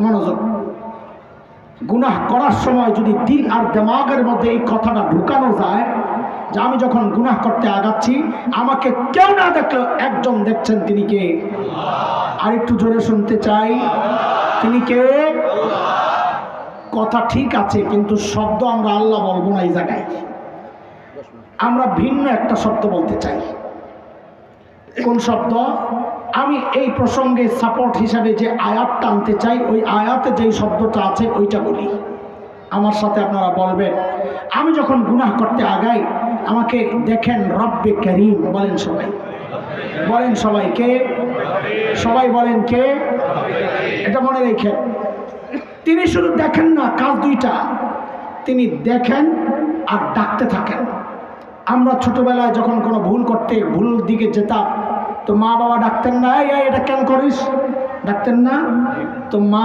মনোযোগ। গুনাহ করার সময় যদি দিল আর দিমাগের মধ্যে এই কথাটা ঢুকানো যায় যে আমি যখন গুনাহ করতে আগাচ্ছি আমাকে কেউ না দেখলেও একজন দেখছেন, তিনি কে? আর একটু জোরে শুনতে চাই, তিনি কে? কথা ঠিক আছে, কিন্তু শব্দ আমরা আল্লাহ বলবো না। এই জায়গায় আমরা ভিন্ন একটা শব্দ বলতে চাই। কোন শব্দ? আমি এই প্রসঙ্গে সাপোর্ট হিসাবে যে আয়াতটা আনতে চাই, ওই আয়াতে যেই শব্দটা আছে ওইটা বলি। আমার সাথে আপনারা বলবেন, আমি যখন গুনাহ করতে আগাই আমাকে দেখেন রব্বে করিম। বলেন সবাই, বলেন সবাই, কে? সবাই বলেন কে? এটা মনে রেখেন, তিনি শুধু দেখেন না, কাজ দুইটা, তিনি দেখেন আর ডাকতে থাকেন। আমরা ছোটবেলায় যখন কোনো ভুল করতে, ভুল দিকে যেতাম, তো মা বাবা ডাকতেন না, এই এটা কেন করিস, ডাকতেন না? তো মা